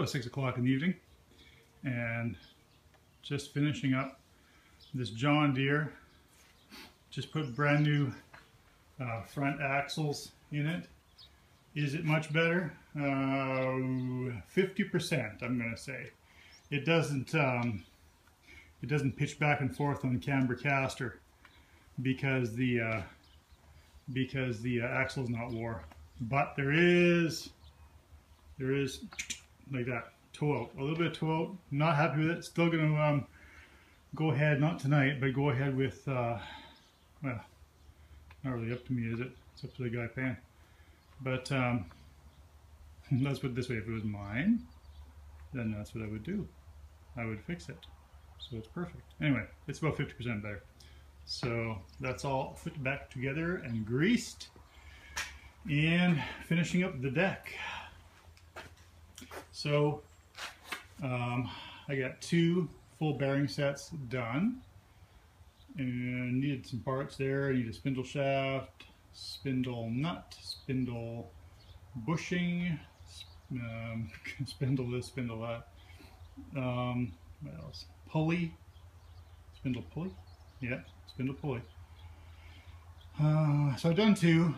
about 6 o'clock in the evening, and just finishing up this John Deere. Just put brand new front axles in it. Is it much better? 50%, I'm gonna say. It doesn't pitch back and forth on the camber caster because the axle is not wore. But there is like that toe out, a little bit of toe out. Not happy with it. Still gonna go ahead, not tonight, but go ahead with well, not really up to me, is it? It's up to the guy paying. But let's put it this way: if it was mine, then that's what I would do. I would fix it, so it's perfect. Anyway, it's about 50% better. So that's all put back together and greased, and finishing up the deck. So I got 2 full bearing sets done, and needed some parts there. I need a spindle shaft, spindle nut, spindle bushing, spindle this, spindle that. What else? Pulley, spindle pulley. Yeah, spindle pulley. So I've done 2.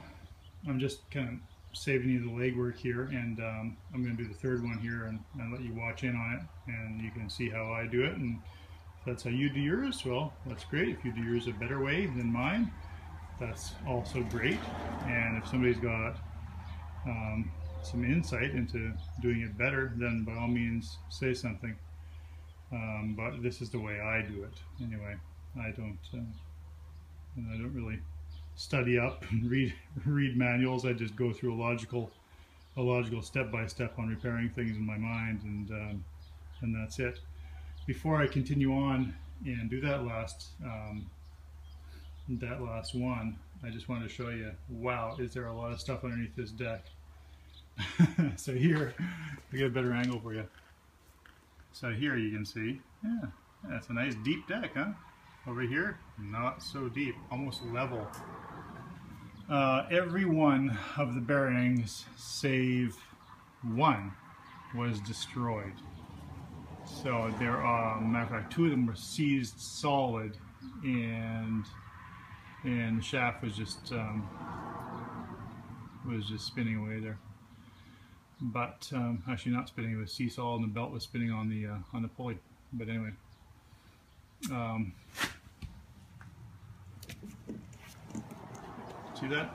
I'm just kind of saving you the legwork here, and I'm going to do the 3rd one here and let you watch in on it, and you can see how I do it. And if that's how you do yours, well, that's great. If you do yours a better way than mine, that's also great. And if somebody's got some insight into doing it better, then by all means say something. But this is the way I do it anyway. I don't really study up and read manuals. I just go through a logical step-by-step on repairing things in my mind, and that's it. Before I continue on and do that last one, I just wanted to show you, wow, is there a lot of stuff underneath this deck. So here, I get a better angle for you. So here you can see, yeah, that's a nice deep deck, huh? Over here, not so deep, almost level. Every one of the bearings, save one, was destroyed. So there are, matter of fact, 2 of them were seized solid, and the shaft was just spinning away there. But actually not spinning, it was seesaw, and the belt was spinning on the pulley. But anyway, see that?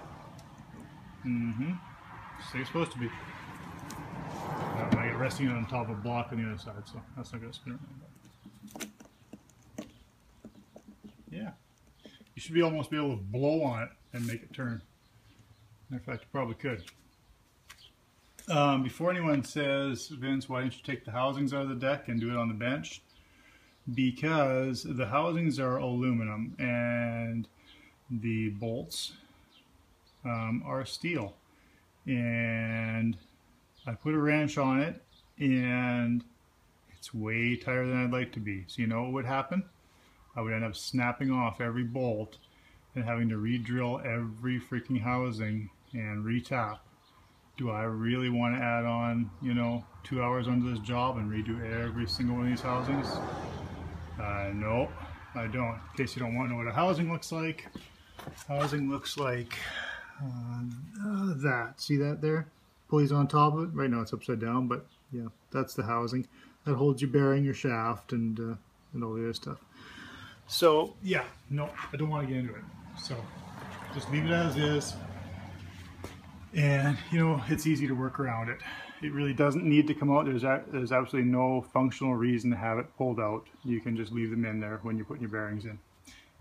Mm-hmm. Just like it's supposed to be. I got resting on top of a block on the other side, so that's not going to spin around. Yeah, you should almost be able to blow on it and make it turn. In fact, you probably could. Before anyone says, Vince, why didn't you take the housings out of the deck and do it on the bench? Because the housings are aluminum and the bolts are steel. And I put a wrench on it, and it's way tighter than I'd like to be. So you know what would happen? I would end up snapping off every bolt and having to re-drill every freaking housing and re-tap. Do I really want to add on, you know, 2 hours onto this job and redo every single one of these housings? No, I don't. In case you don't want to know what a housing looks like, housing looks like that. See that there? Pulleys on top of it. Right now it's upside down, but yeah, that's the housing. That holds your bearing, your shaft, and all the other stuff. So yeah, no, I don't want to get into it. So just leave it as is. And you know, it's easy to work around it. It really doesn't need to come out. There's absolutely no functional reason to have it pulled out. You can just leave them in there when you're putting your bearings in.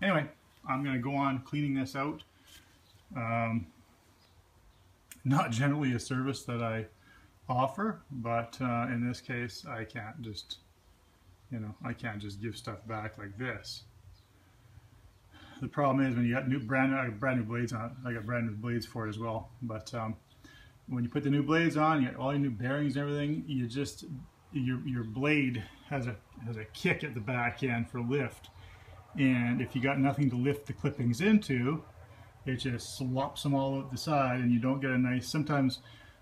Anyway, I'm going to go on cleaning this out. Not generally a service that I offer, but in this case, I can't just, you know, I can't just give stuff back like this. The problem is when you got brand new blades on it. I got brand new blades for it as well. But when you put the new blades on, you got all your new bearings and everything. You just your blade has a kick at the back end for lift, and if you got nothing to lift the clippings into, it just slops them all out the side, and you don't get a nice. Sometimes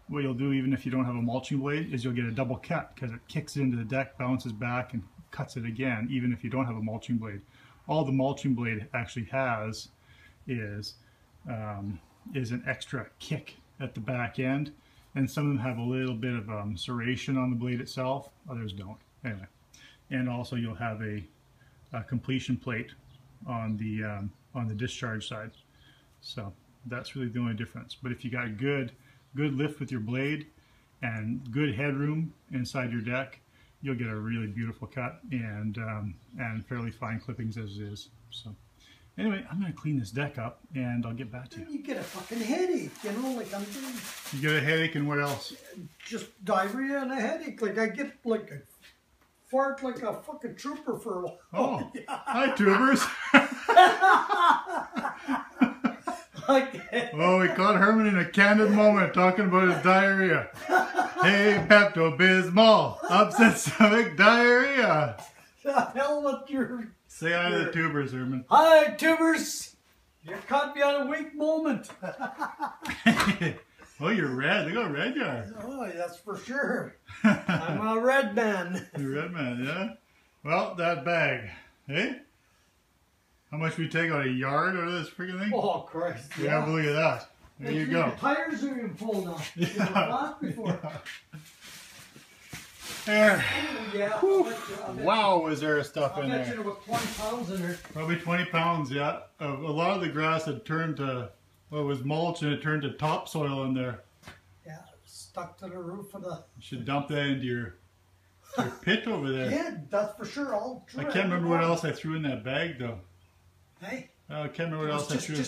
what you'll do, even if you don't have a mulching blade, is you'll get a double cut because it kicks it into the deck, bounces back, and cuts it again, even if you don't have a mulching blade. All the mulching blade actually has is an extra kick at the back end, and some of them have a little bit of serration on the blade itself, others don't. Anyway, and also you'll have a completion plate on the discharge side. So that's really the only difference. But if you got good lift with your blade and good headroom inside your deck, you'll get a really beautiful cut and fairly fine clippings as is. So anyway, I'm going to clean this deck up and I'll get back to you. You get a fucking headache, you know, like I'm doing. You get a headache and what else? Just diarrhea and a headache. Like I get like a fart like a fucking trooper for a while. Oh, yeah. Hi, tubers. Oh, we caught Herman in a candid moment talking about his diarrhea. Hey, Pepto-Bismol, upset stomach diarrhea. The hell with your... Say hi to the tubers, Herman. Hi, tubers. You caught me on a weak moment. Oh, you're red. Look how red you are. Oh, that's for sure. I'm a red man. You're a red man, yeah? Well, that bag, eh? How much we take out a yard out of this freaking thing? Oh, Christ. Yeah, have a look at that. There you go. The tires are even full now. Yeah. They were flat before. There. Yeah. Wow, is there stuff in I bet there? you there was 20 pounds in there. Probably 20 pounds, yeah. A lot of the grass had turned to, well, it was mulch and it turned to topsoil in there. Yeah, stuck to the roof of the... You should dump that into your pit over there. Yeah, that's for sure. I can't remember what else I threw in that bag though. Hey. I can't remember what else I threw.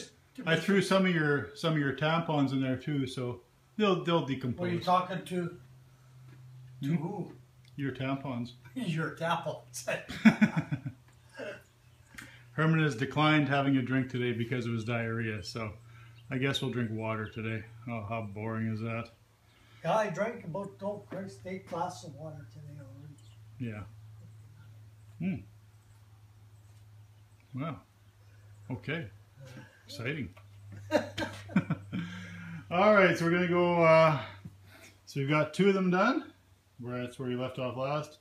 I threw some of your tampons in there too, so they'll decompose. What are you talking to? To who? Your tampons. Your tampons. Herman has declined having a drink today because of his diarrhea, so I guess we'll drink water today. Oh, how boring is that? Yeah, I drank about 8 glasses of water today already. Yeah. Wow. Okay. Exciting. All right, so we're going to go, so we've got 2 of them done. That's where you left off last.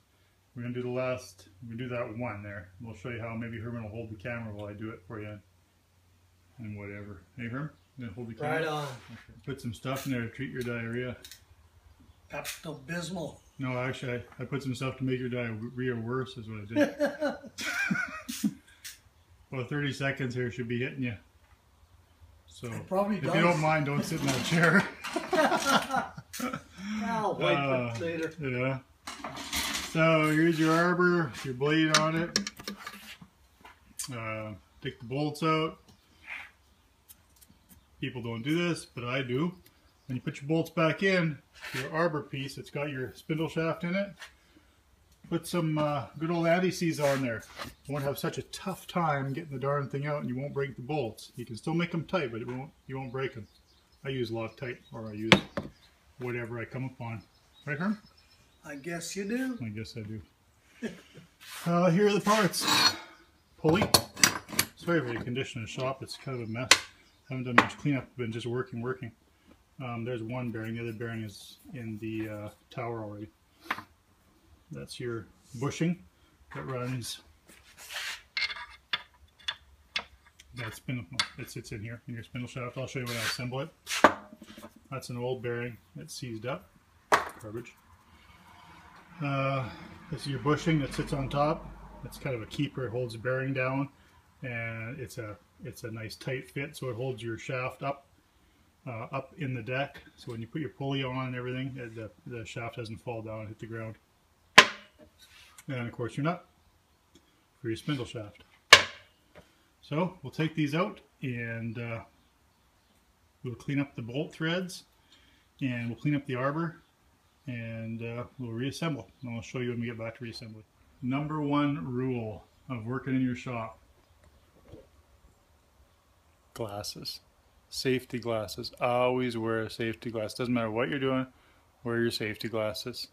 We're going to do the last, we do that one there. We'll show you how maybe Herman will hold the camera while I do it for you. And whatever. Hey, Herman, you going to hold the camera? Right on. Okay. Put some stuff in there to treat your diarrhea. Pepto-Bismol. No, actually, I put some stuff to make your diarrhea worse is what I did. Well, 30 seconds here should be hitting you. So, if you don't mind, don't sit in that chair. I'll wipe it later. Yeah. So, here's your arbor, your blade on it. Take the bolts out. People don't do this, but I do. When you put your bolts back in, your arbor piece, it's got your spindle shaft in it. Put some good old anti-seize on there. You won't have such a tough time getting the darn thing out, and you won't break the bolts. You can still make them tight, but you won't break them. I use Loctite, or I use whatever I come upon. Right, Herm? I guess you do. I guess I do. Here are the parts. Pulley. Sorry for the condition of the shop. It's kind of a mess. Haven't done much cleanup. Been just working. There's one bearing. The other bearing is in the tower already. That's your bushing that runs. That spindle, it sits in here in your spindle shaft. I'll show you when I assemble it. That's an old bearing that's seized up. Garbage. This is your bushing that sits on top. It's kind of a keeper. It holds the bearing down, and it's a nice tight fit, so it holds your shaft up in the deck. So when you put your pulley on and everything, the shaft doesn't fall down and hit the ground. And of course your nut for your spindle shaft. So we'll take these out and we'll clean up the bolt threads and we'll clean up the arbor and we'll reassemble. And I'll show you when we get back to reassembly. Number 1 rule of working in your shop. Glasses. Safety glasses. Always wear a safety glass. Doesn't matter what you're doing, wear your safety glasses.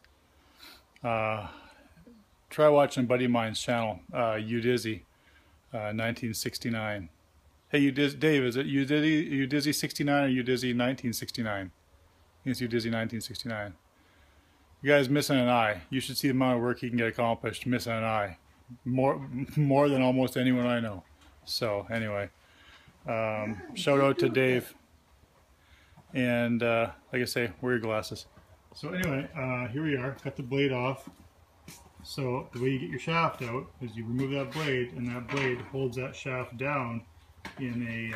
Try watching a buddy of mine's channel, Udizzy, 1969. Hey, Dave, is it Udizzy 69 or Udizzy 1969? You can see Dizzy 1969. You guys missing an eye. You should see the amount of work he can get accomplished missing an eye. More than almost anyone I know. So anyway, shout out to Dave. And like I say, wear your glasses. So anyway, here we are. Got the blade off. So the way you get your shaft out is you remove that blade, and that blade holds that shaft down in a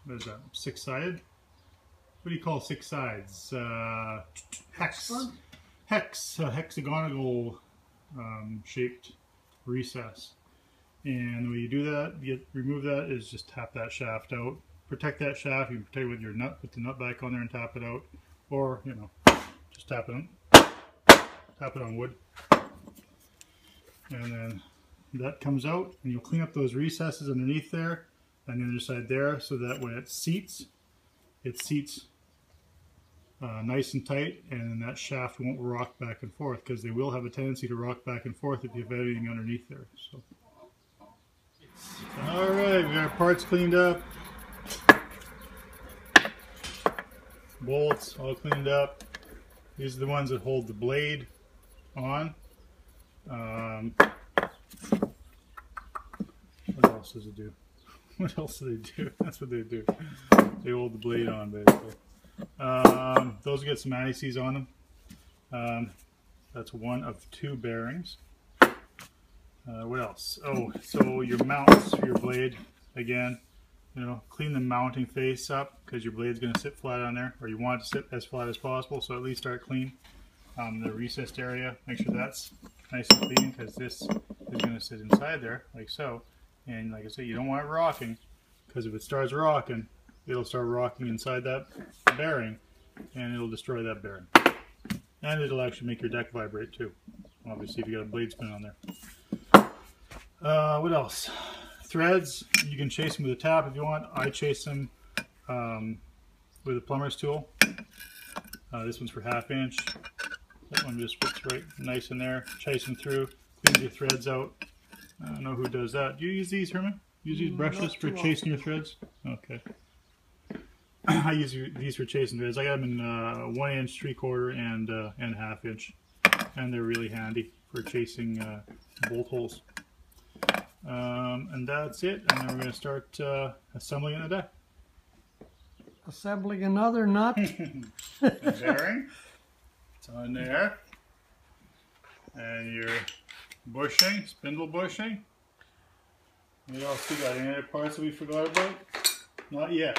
what is that? 6-sided? What do you call 6 sides? Hexagonal shaped recess. And the way you do that, remove that, is just tap that shaft out. Protect that shaft. You can protect it with your nut. Put the nut back on there and tap it out, or you know, just tap it on wood. And then that comes out, and you'll clean up those recesses underneath there and the other side there, so that when it seats nice and tight, and then that shaft won't rock back and forth, because they will have a tendency to rock back and forth if you have anything underneath there. So, all right, we got our parts cleaned up, bolts all cleaned up. These are the ones that hold the blade on. What else does it do? What else do they do? That's what they do. They hold the blade on, basically. Those get some anti-seize on them. That's one of 2 bearings. What else? Oh, so your mounts for your blade, again, you know, clean the mounting face up, because your blade's going to sit flat on there, or you want it to sit as flat as possible, so at least start clean. The recessed area, make sure that's nice and clean, because this is going to sit inside there, like so. And like I say, you don't want it rocking, because if it starts rocking, it'll start rocking inside that bearing, and it'll destroy that bearing. And it'll actually make your deck vibrate too, obviously, if you got a blade spin on there. What else? Threads, you can chase them with a tap if you want. I chase them with a plumber's tool. This one's for 1/2 inch. That one just fits right nice in there. Chase them through, cleans your threads out. I don't know who does that. Do you use these, Herman? Use these brushes for chasing your threads? Okay. I use these for chasing threads. I got them in 1 inch, 3/4, and 1/2 inch, and they're really handy for chasing bolt holes. And that's it. And then we're going to start assembling it in the deck. Assembling another nut. The bearing. It's on there. And your bushing, spindle bushing. What else we got? Any other parts that we forgot about? Not yet.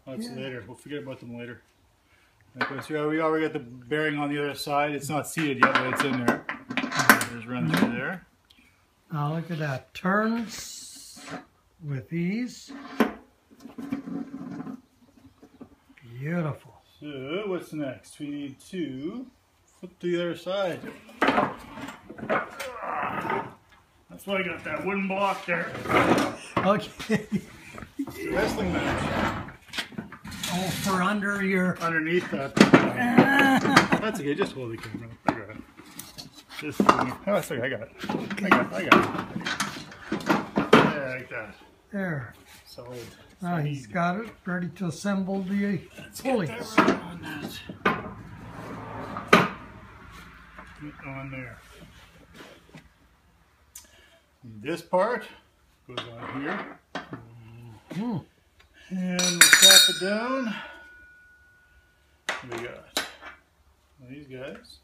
That's later. We'll forget about them later. Okay, so we already got the bearing on the other side. It's not seated yet, but it's in there. Just run through there. Now look at that. Turns with ease. Beautiful. So what's next? We need to flip to the other side. That's why I got that wooden block there. Okay. Wrestling match. Oh, for under your... Underneath that. That's okay, just hold the camera. I got it. Just, oh, that's okay, I got it. I got it. Yeah, like that. There. Solid. Now he's got it, ready to assemble the pulleys. Right on that. Get on there. This part goes on here. And we'll tap it down. We got these guys.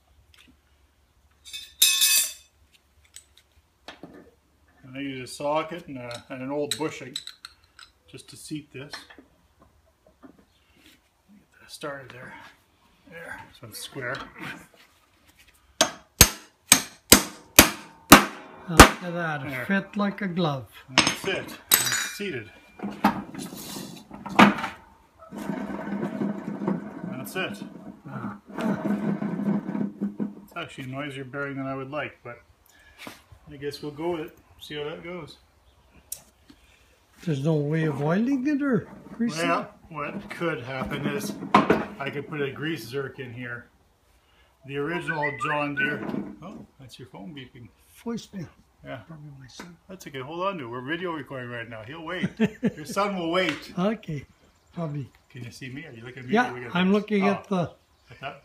And I use a socket and an old bushing just to seat this. Get that started there. There, so it's square. Look at that, it fit like a glove. And that's it. It's seated. That's it. It's actually a noisier bearing than I would like, but I guess we'll go with it. See how that goes. There's no way of oiling it or greasing it? Well, what could happen is I could put a grease zerk in here. The original John Deere. Oh, that's your phone beeping. Voicemail. Yeah. Probably my son. That's okay. Hold on to it. We're video recording right now. He'll wait. Your son will wait. Okay. Probably Can you see me? Are you looking at me? Yeah, I'm looking at the... Like that?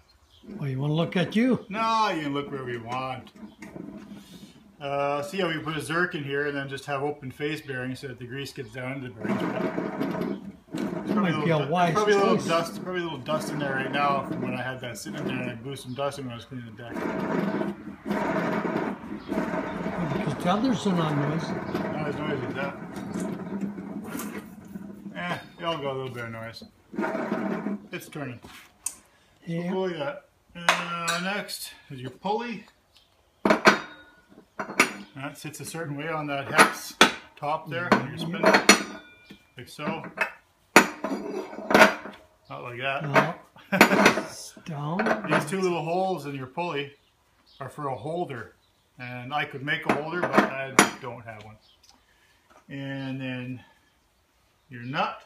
Well, you want to look at you? No, you can look wherever you want. See how we put a zerk in here and then just have open face bearings so that the grease gets down into the bearings. Might be a wise probably choice. Probably a little dust in there right now from when I had that sitting in there and I blew some dust in when I was cleaning the deck. Because the others are not noisy. Not as noisy as that. They all got a little bit of noise. It's turning. Yeah. So pulley that. Next is your pulley. That sits a certain way on that hex top there when you're spinning, like so. Not like that. No. Down. These two little holes in your pulley are for a holder, and I could make a holder, but I don't have one. And then your nut,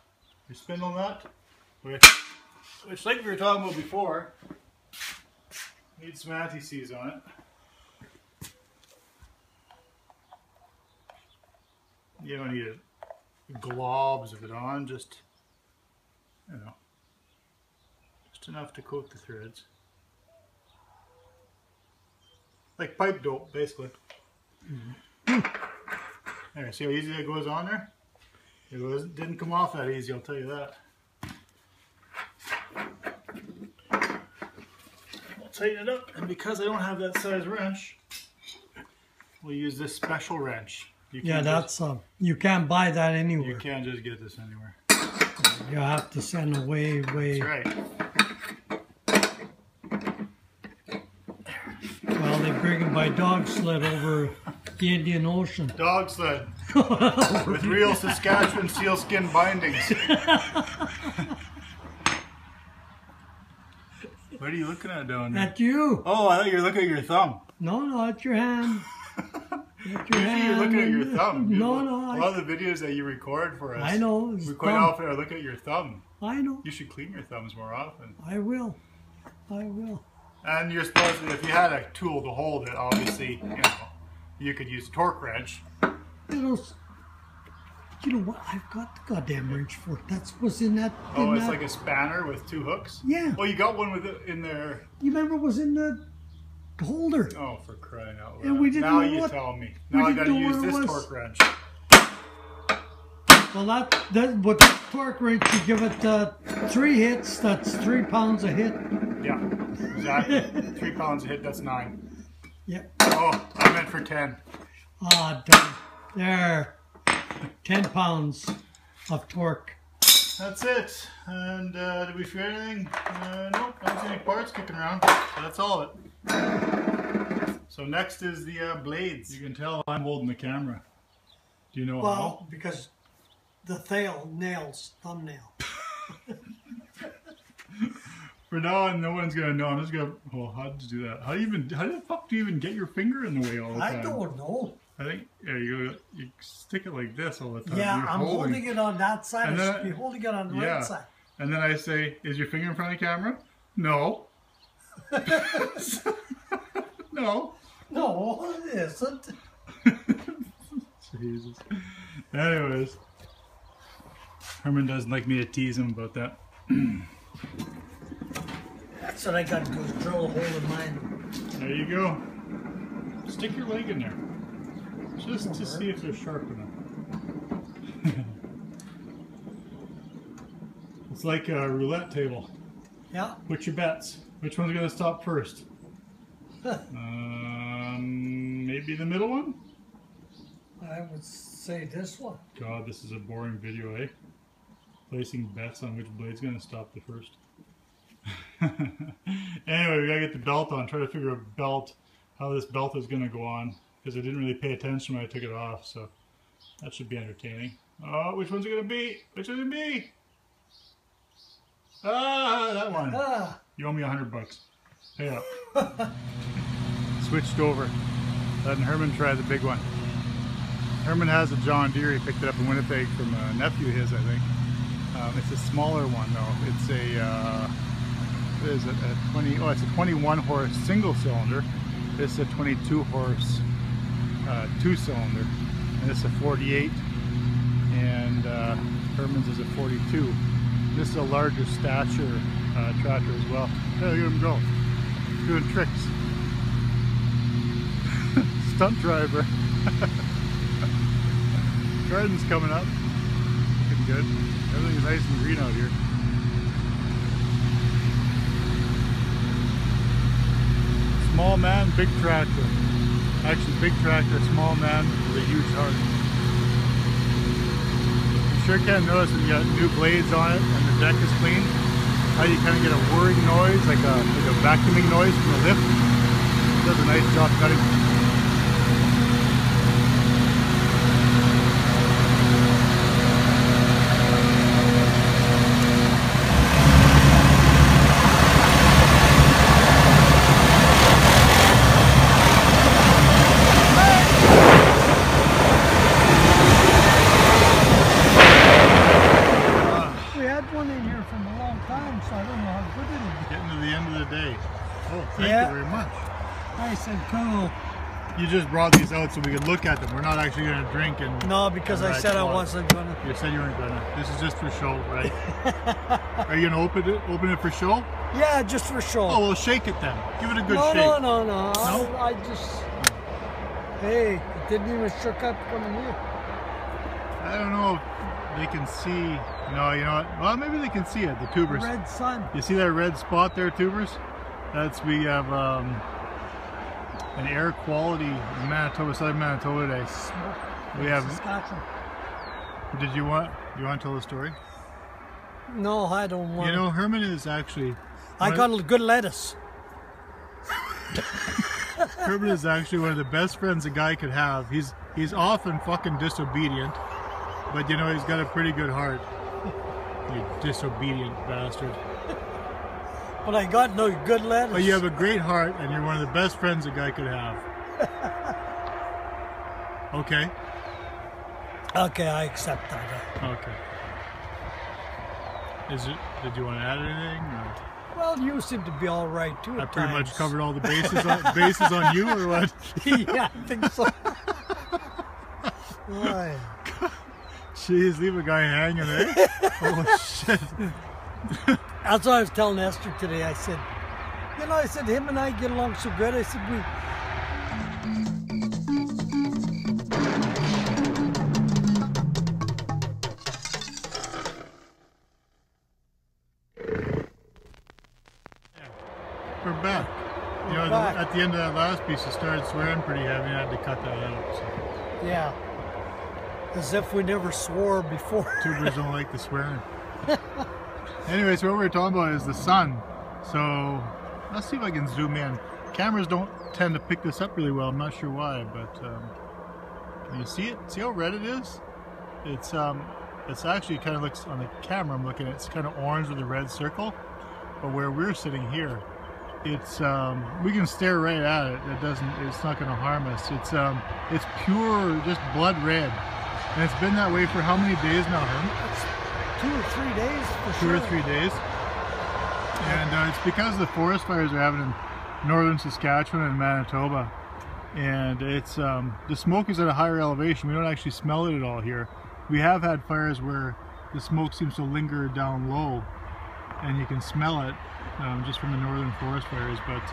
your spindle nut, which like we were talking about before, needs some anti-seize on it. You don't need globs of it on, just, you know, just enough to coat the threads. Like pipe dope, basically. There, see how easy that goes on there? It didn't come off that easy, I'll tell you that. I'll tighten it up, and because I don't have that size wrench, we'll use this special wrench. Yeah, that's you can't buy that anywhere. You can't just get this anywhere. You have to send away. That's right. Well, they bring them by dog sled over the Indian Ocean. Dog sled with real Saskatchewan sealskin bindings. What are you looking at down there? At you. Oh, I thought you were looking at your thumb. No, at your hand. Usually you're looking at your thumb. No. A lot of the videos that you record for us, I know. we quite often are looking at your thumb. I know. You should clean your thumbs more often. I will. And you're supposed to, if you had a tool to hold it, obviously, you know, you could use a torque wrench. You know what? I've got the goddamn wrench for it. That's what's in that. Oh, it's like a spanner with two hooks? Yeah. Oh, you got one with it in there. You remember it was in the holder? Oh, for crying out loud. And we didn't now know you what, tell me. Now I got to use this torque wrench. Well, that with the torque wrench, you give it 3 hits. That's 3 pounds a hit. Yeah, exactly. 3 pounds a hit. That's 9. Yep. Oh, I meant for 10. Ah, done. There. 10 pounds of torque. That's it. And did we forget anything? Nope, I don't see any parts kicking around. So that's all of it. So next is the blades. You can tell I'm holding the camera. Do you know how? Well, because the thumbnail. For now on, no one's gonna know. I'm just gonna. Well, how did you do that? How the fuck do you even get your finger in the way all the time? I don't know. I think you stick it like this all the time. Yeah, You're I'm holding it on that side. And I then should be holding it on the right side. And then I say, "Is your finger in front of the camera?" No. No. No, it isn't. Jesus. Anyways, Herman doesn't like me to tease him about that. That's what I got to do, is drill a hole in mine. There you go. Stick your leg in there. Just to see if they're sharp enough. It's like a roulette table. Yeah. What's your bets? Which one's going to stop first? Maybe the middle one? I would say this one. God, this is a boring video, eh? Placing bets on which blade's going to stop the first. Anyway, we gotta get the belt on. Try to figure out how this belt is gonna go on, because I didn't really pay attention when I took it off. So that should be entertaining. Oh, which one's it gonna be? Which one's it gonna be? Ah, that one. You owe me $100. Pay up. Switched over. Letting Herman try the big one. Herman has a John Deere. He picked it up in Winnipeg from a nephew of his, I think. It's a smaller one though. It's a what is it? It's a 21 horse single cylinder. This is a 22 horse 2-cylinder, and this is a 48, and Herman's is a 42. This is a larger stature tractor as well. Hey, look at him go. Doing tricks. Stunt driver. Garden's coming up. Looking good. Everything's nice and green out here. Small man, big tractor. Actually, big tractor, small man with a huge heart. You sure can notice when you got new blades on it and the deck is clean, how you kind of get a whirring noise, like a vacuuming noise from the lift. It does a nice job cutting. Thank you very much. Nice and cool. You just brought these out so we could look at them. We're not actually going to drink and... No, because I said I wasn't going to. You said you weren't going to. This is just for show, right? Are you going to open it for show? Yeah, just for show. Oh, well, shake it then. Give it a good shake. No. No? I just... Hey, it didn't even shook up coming here. I don't know if they can see... No, you know what? Well, maybe they can see it, the tubers. The red sun. You see that red spot there, tubers? We have an air quality in Manitoba, southern Manitoba today. We have. Saskatchewan. Did you want to tell the story? No, I don't want. You know, Herman is actually. I got a good lettuce. Herman is actually one of the best friends a guy could have. He's often fucking disobedient, but you know he's got a pretty good heart. You disobedient bastard. But I got no good lettuce. But you have a great heart, and you're one of the best friends a guy could have. Okay. Okay, I accept that. Okay. Did you want to add anything? Or? Well, you seem to be all right too. I pretty much covered all the bases on you, or what? Yeah, I think so. Boy. Jeez, leave a guy hanging, eh? Oh shit. That's what I was telling Esther today. I said, you know, him and I get along so good. I said, We're back. You know, at the end of that last piece, you started swearing pretty heavy, and I had to cut that out. So. Yeah. As if we never swore before. Tubers don't like the swearing. Anyways, what we're talking about is the sun. So let's see if I can zoom in. Cameras don't tend to pick this up really well. I'm not sure why, but can you see it? See how red it is? It's actually kind of looks on the camera. I'm looking at it's kind of orange with a red circle. But where we're sitting here, it's we can stare right at it. It's not going to harm us. It's pure, just blood red, and it's been that way for how many days now, Herm? 2 or 3 days for sure. 2 or 3 days. And it's because the forest fires are happening in northern Saskatchewan and Manitoba. And it's the smoke is at a higher elevation. We don't actually smell it at all here. We have had fires where the smoke seems to linger down low and you can smell it just from the northern forest fires. But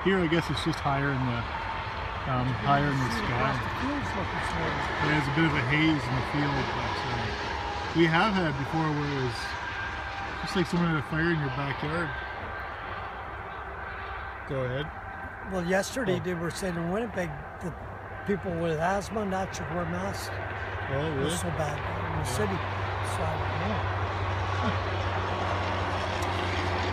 here I guess it's just higher in the sky. There's a bit of a haze in the field, but we have had before where it's just like someone had a fire in your backyard. Go ahead. Well, yesterday they were saying in Winnipeg that people with asthma not should wear masks. Oh, really? It was so bad in the city. So I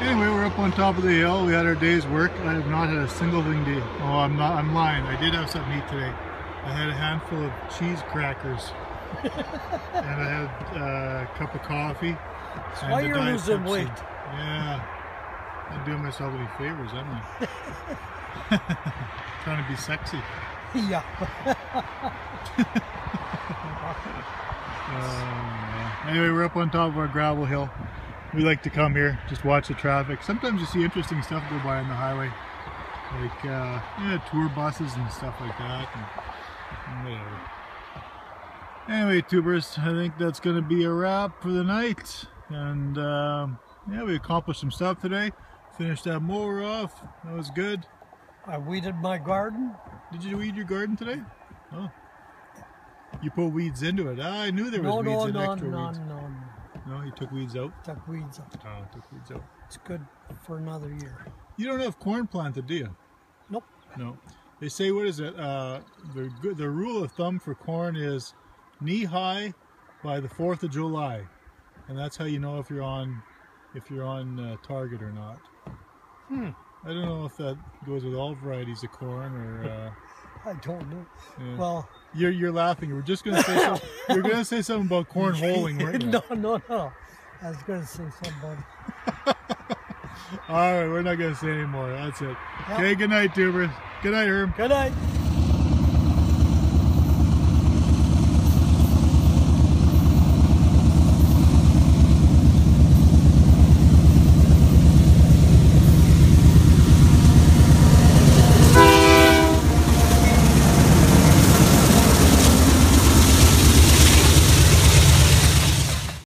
don't know. Anyway, we're up on top of the hill. We had our day's work. I have not had a single thing to eat. Oh, I'm lying. I did have something to eat today. I had a handful of cheese crackers. And I had a cup of coffee. That's why you're losing weight. Yeah. I'm not doing myself any favors, am I? Trying to be sexy. Yeah. Anyway, we're up on top of our gravel hill. We like to come here, just watch the traffic. Sometimes you see interesting stuff go by on the highway, like tour buses and stuff like that, and whatever. Anyway, tubers, I think that's going to be a wrap for the night. And yeah, we accomplished some stuff today. Finished that mower off. That was good. I weeded my garden. Did you weed your garden today? Oh. You put weeds into it. I knew there was weeds in extra weeds. No, you took weeds out? Took weeds out. Oh, took weeds out. It's good for another year. You don't have corn planted, do you? Nope. No. They say, what is it? The rule of thumb for corn is knee high by the 4th of July, and that's how you know if you're on target or not. I don't know if that goes with all varieties of corn or. I don't know. Yeah. Well, you're laughing. We're just gonna say something. You're gonna say something about corn holing, weren't you? No. I was gonna say something about it. All right, we're not gonna say anymore. That's it. Yep. Okay. Good night, tubers. Good night, Herb. Good night.